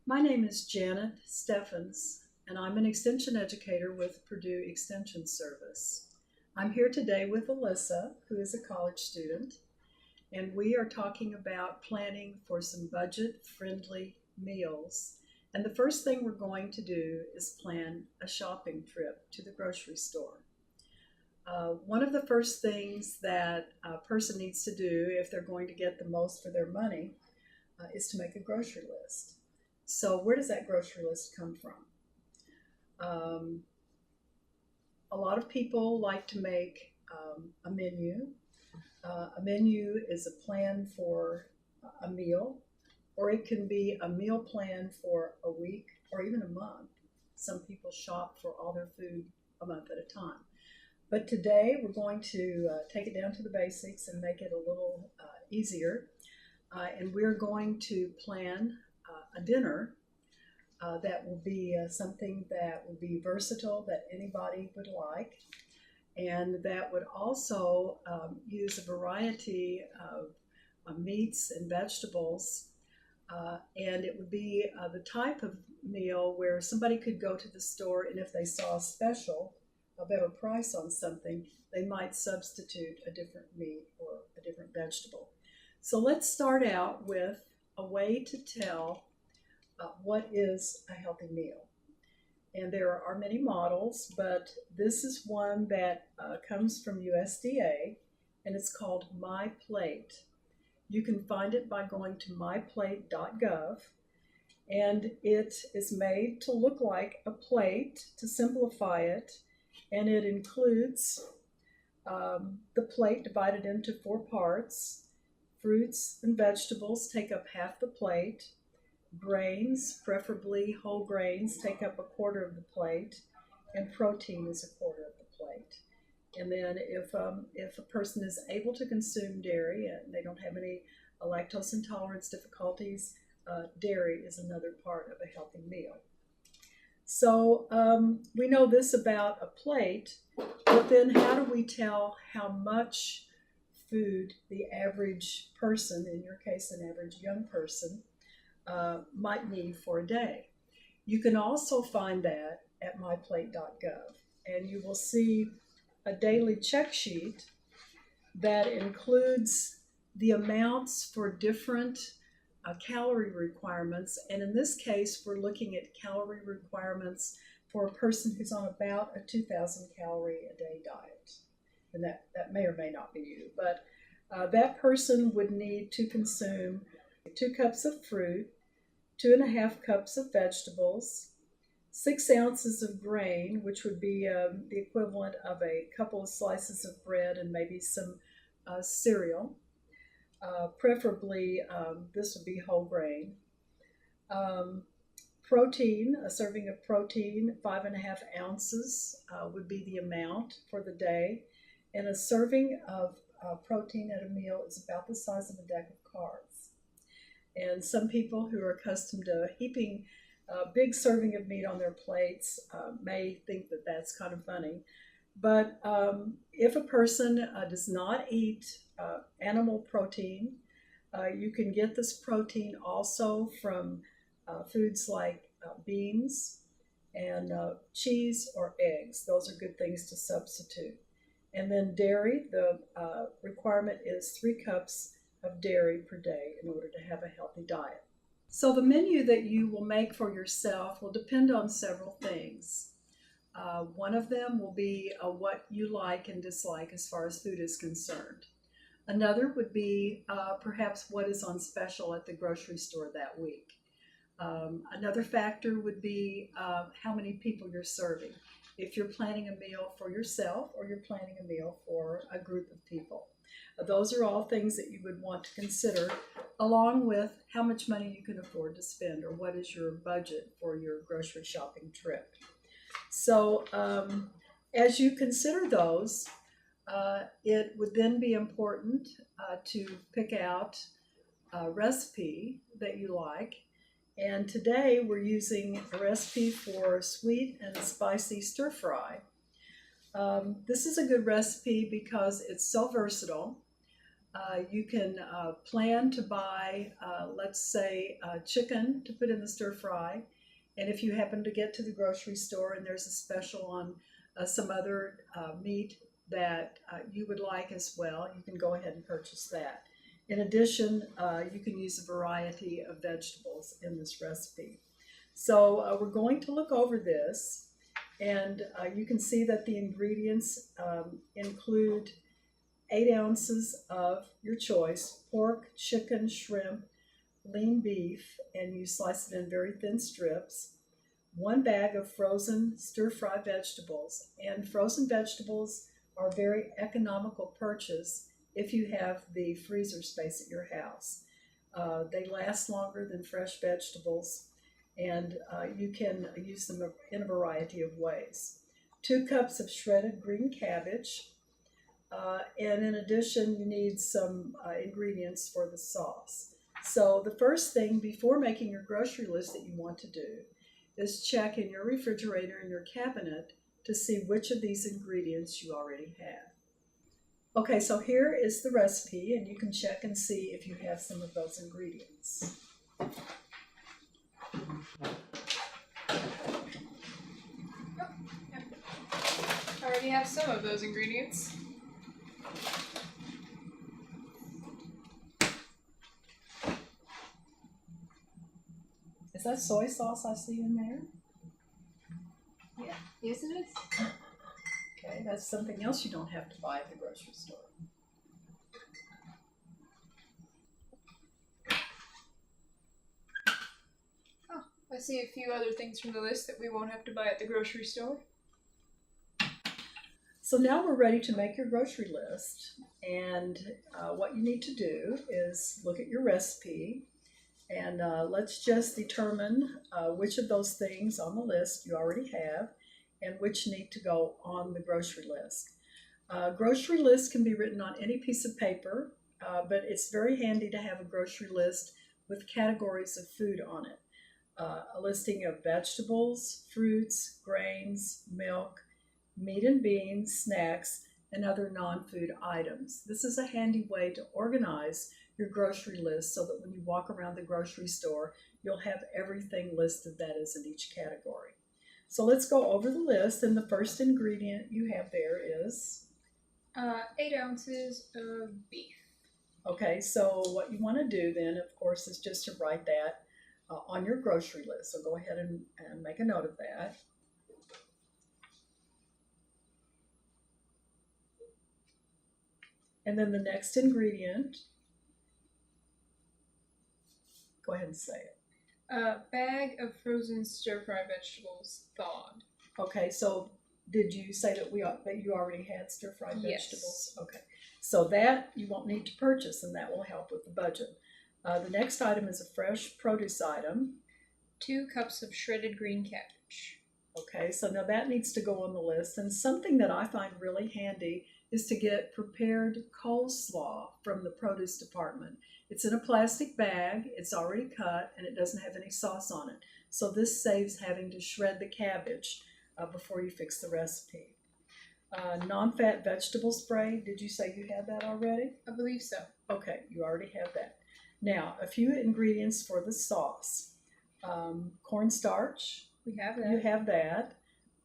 My name is Janet Steffens, and I'm an extension educator with Purdue Extension Service. I'm here today with Alyssa, who is a college student, and we are talking about planning for some budget-friendly meals. And the first thing we're going to do is plan a shopping trip to the grocery store. One of the first things that a person needs to do if they're going to get the most for their money is to make a grocery list. So where does that grocery list come from? A lot of people like to make a menu. A menu is a plan for a meal, or it can be a meal plan for a week or even a month. Some people shop for all their food a month at a time. But today we're going to take it down to the basics and make it a little easier. And we're going to plan a dinner that will be something that will be versatile, that anybody would like, and that would also use a variety of meats and vegetables. And it would be the type of meal where somebody could go to the store, and if they saw a better price on something, they might substitute a different meat or a different vegetable. So let's start out with a way to tell what is a healthy meal. And there are many models, but this is one that comes from USDA, and it's called MyPlate. You can find it by going to myplate.gov, and it is made to look like a plate to simplify it, and it includes the plate divided into 4 parts. Fruits and vegetables take up half the plate. Grains, preferably whole grains, take up 1/4 of the plate, and protein is 1/4 of the plate. And then if a person is able to consume dairy and they don't have any lactose intolerance difficulties, dairy is another part of a healthy meal. So we know this about a plate, but then how do we tell how much food the average person, in your case an average young person, might need for a day? You can also find that at myplate.gov, and you will see a daily check sheet that includes the amounts for different calorie requirements. And in this case, we're looking at calorie requirements for a person who's on about a 2,000 calorie a day diet. And that may or may not be you, but that person would need to consume 2 cups of fruit, 2.5 cups of vegetables, 6 ounces of grain, which would be the equivalent of a couple of slices of bread and maybe some cereal. Preferably, this would be whole grain. Protein, a serving of protein, 5.5 ounces would be the amount for the day. And a serving of protein at a meal is about the size of a deck of cards. And some people who are accustomed to heaping a big serving of meat on their plates may think that that's kind of funny. But if a person does not eat animal protein, you can get this protein also from foods like beans and cheese or eggs. Those are good things to substitute. And then dairy, the requirement is 3 cups of dairy per day in order to have a healthy diet. So the menu that you will make for yourself will depend on several things. One of them will be what you like and dislike as far as food is concerned. Another would be perhaps what is on special at the grocery store that week. Another factor would be how many people you're serving. If you're planning a meal for yourself or you're planning a meal for a group of people. Those are all things that you would want to consider, along with how much money you can afford to spend or what is your budget for your grocery shopping trip. So as you consider those, it would then be important to pick out a recipe that you like. And today we're using a recipe for sweet and spicy stir fry. This is a good recipe because it's so versatile. You can plan to buy, let's say, chicken to put in the stir fry. And if you happen to get to the grocery store and there's a special on some other meat that you would like as well, you can go ahead and purchase that. In addition, you can use a variety of vegetables in this recipe. So we're going to look over this, and you can see that the ingredients include 8 ounces of your choice: pork, chicken, shrimp, lean beef, and you slice it in very thin strips. 1 bag of frozen stir-fry vegetables, and frozen vegetables are a very economical purchase if you have the freezer space at your house. They last longer than fresh vegetables, and you can use them in a variety of ways. 2 cups of shredded green cabbage, and in addition, you need some ingredients for the sauce. So the first thing before making your grocery list that you want to do is check in your refrigerator and your cabinet to see which of these ingredients you already have. Okay, so here is the recipe, and you can check and see if you have some of those ingredients. I already have some of those ingredients. Is that soy sauce I see in there? Yeah. Yes, it is. Okay, that's something else you don't have to buy at the grocery store. Oh, I see a few other things from the list that we won't have to buy at the grocery store. So now we're ready to make your grocery list, and what you need to do is look at your recipe, and let's just determine which of those things on the list you already have and which need to go on the grocery list. Grocery lists can be written on any piece of paper, but it's very handy to have a grocery list with categories of food on it. A listing of vegetables, fruits, grains, milk, meat and beans, snacks, and other non-food items. This is a handy way to organize your grocery list so that when you walk around the grocery store, you'll have everything listed that is in each category. So let's go over the list, and the first ingredient you have there is? 8 ounces of beef. Okay, so what you want to do then, of course, is just to write that on your grocery list. So go ahead and make a note of that. And then the next ingredient, go ahead and say it. A bag of frozen stir-fry vegetables, thawed. Okay, so did you say that you already had stir-fried Yes. vegetables? Okay, so that you won't need to purchase, and that will help with the budget. The next item is a fresh produce item. 2 cups of shredded green cabbage. Okay, so now that needs to go on the list, and something that I find really handy is to get prepared coleslaw from the produce department. It's in a plastic bag, it's already cut, and it doesn't have any sauce on it. So this saves having to shred the cabbage before you fix the recipe. Non-fat vegetable spray, did you say you had that already? I believe so. Okay, you already have that. Now, a few ingredients for the sauce. Cornstarch, We have that. you have that.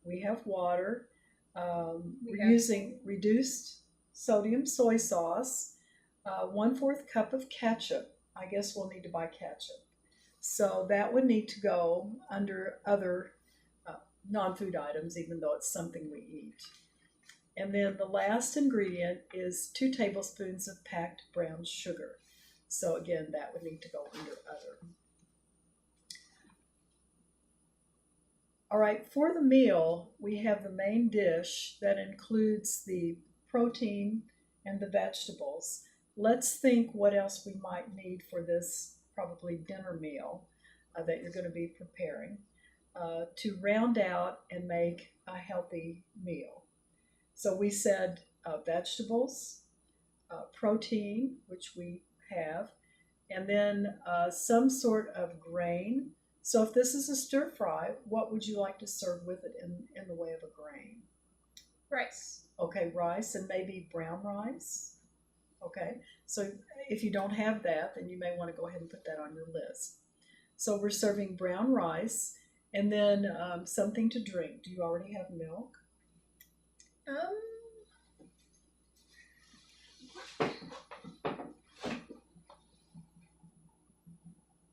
We have water. We We're have- using reduced sodium soy sauce, 1/4 cup of ketchup. I guess we'll need to buy ketchup. So that would need to go under other non-food items, even though it's something we eat. And then the last ingredient is 2 tablespoons of packed brown sugar. So again, that would need to go under other. All right, for the meal, we have the main dish that includes the protein and the vegetables. Let's think what else we might need for this probably dinner meal that you're going to be preparing to round out and make a healthy meal. So we said vegetables, protein, which we have, and then some sort of grain. So if this is a stir fry, what would you like to serve with it in the way of a grain? Rice. Okay, rice, and maybe brown rice. Okay, so if you don't have that, then you may want to go ahead and put that on your list. So we're serving brown rice and then something to drink. Do you already have milk? Um,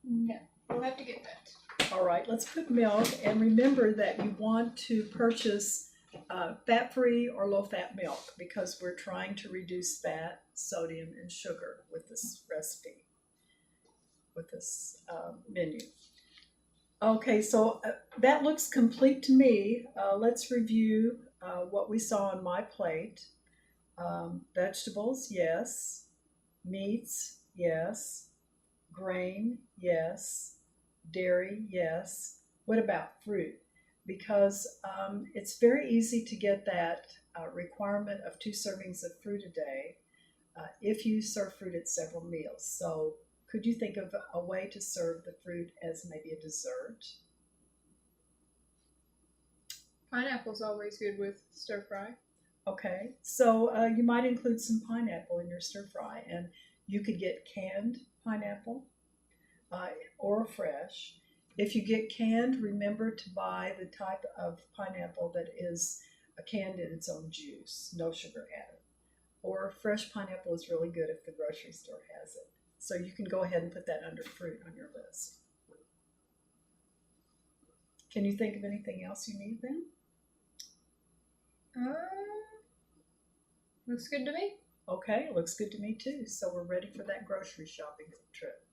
no, we'll have to get that. All right, let's put milk, and remember that you want to purchase fat-free or low-fat milk because we're trying to reduce fat, sodium, and sugar with this recipe, with this menu. Okay, so that looks complete to me. Let's review what we saw on MyPlate. Vegetables, yes. Meats, yes. Grain, yes. Dairy, yes. What about fruit? Because it's very easy to get that requirement of 2 servings of fruit a day if you serve fruit at several meals. So could you think of a way to serve the fruit as maybe a dessert? Pineapple's always good with stir fry. Okay, so you might include some pineapple in your stir fry, and you could get canned pineapple or fresh. If you get canned, remember to buy the type of pineapple that is canned in its own juice, no sugar added. Or fresh pineapple is really good if the grocery store has it. So you can go ahead and put that under fruit on your list. Can you think of anything else you need then? Looks good to me. Okay, looks good to me too. So we're ready for that grocery shopping trip.